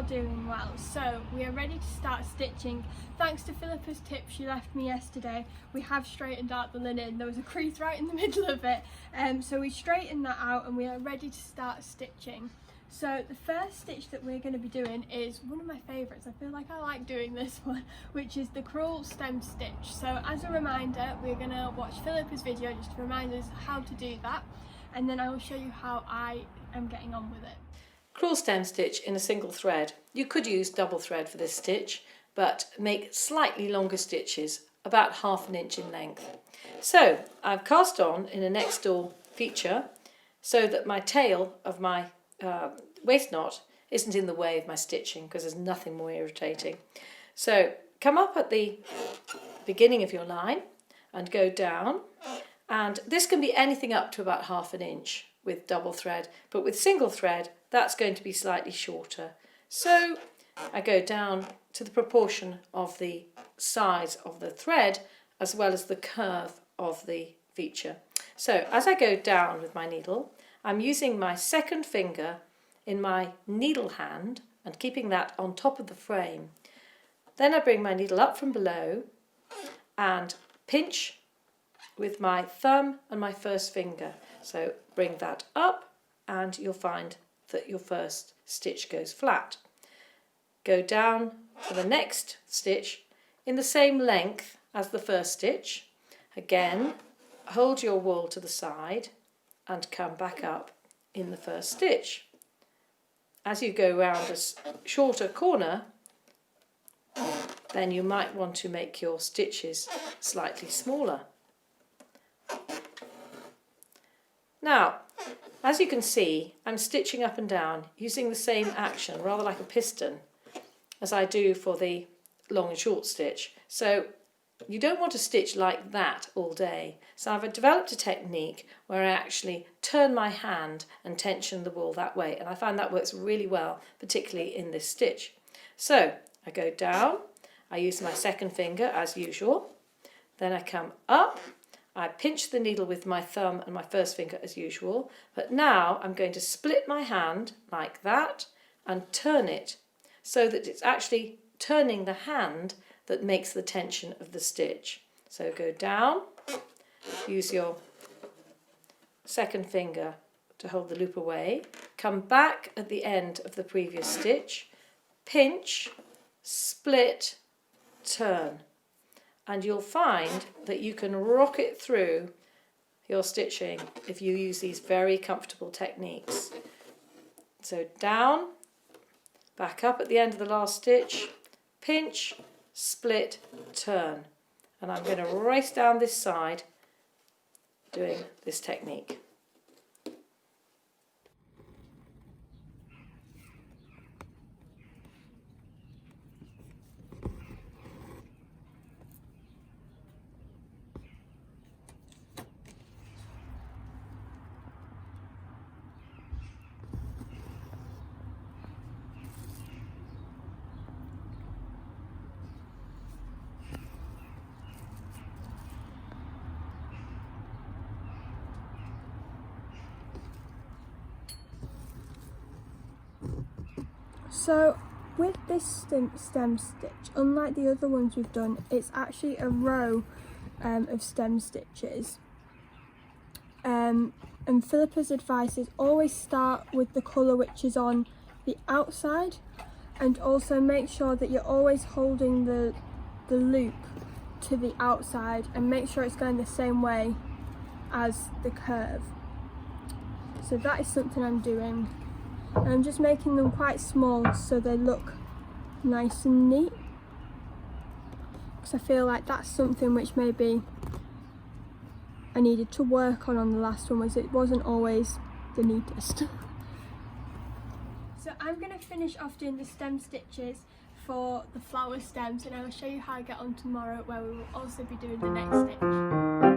doing well. So we are ready to start stitching. Thanks to Philippa's tip she left me yesterday, we have straightened out the linen. There was a crease right in the middle of it, so we straightened that out and we are ready to start stitching. So the first stitch that we're going to be doing is one of my favourites. I feel like I like doing this one, which is the Crewel Stem Stitch. So as a reminder, we're going to watch Philippa's video just to remind us how to do that, and then I will show you how I am getting on with it. Crewel stem stitch in a single thread. You could use double thread for this stitch, but make slightly longer stitches, about 1/2 inch in length. So I've cast on in a next door feature so that my tail of my waist knot isn't in the way of my stitching, because there's nothing more irritating. So come up at the beginning of your line and go down, and this can be anything up to about 1/2 inch with double thread, but with single thread that's going to be slightly shorter. So I go down to the proportion of the size of the thread as well as the curve of the feature. So as I go down with my needle, I'm using my second finger in my needle hand and keeping that on top of the frame. Then I bring my needle up from below and pinch with my thumb and my first finger. So bring that up and you'll find that your first stitch goes flat. Go down for the next stitch in the same length as the first stitch. Again, hold your wool to the side and come back up in the first stitch. As you go round a shorter corner, then you might want to make your stitches slightly smaller. Now, as you can see, I'm stitching up and down using the same action, rather like a piston, as I do for the long and short stitch. So you don't want to stitch like that all day. So I've developed a technique where I actually turn my hand and tension the wool that way, and I find that works really well, particularly in this stitch. So I go down, I use my second finger as usual, then I come up, I pinch the needle with my thumb and my first finger as usual, but now I'm going to split my hand like that and turn it so that it's actually turning the hand that makes the tension of the stitch. So go down, use your second finger to hold the loop away, come back at the end of the previous stitch, pinch, split, turn. And you'll find that you can rocket through your stitching if you use these very comfortable techniques. So down, back up at the end of the last stitch, pinch, split, turn. And I'm going to race down this side doing this technique. So with this stem stitch, unlike the other ones we've done, it's actually a row of stem stitches. And Philippa's advice is always start with the colour which is on the outside, and also make sure that you're always holding the loop to the outside and make sure it's going the same way as the curve. So that is something I'm doing. And I'm just making them quite small so they look nice and neat, because I feel like that's something which maybe I needed to work on the last one, was it wasn't always the neatest. So I'm going to finish off doing the stem stitches for the flower stems, and I will show you how I get on tomorrow, where we will also be doing the next stitch.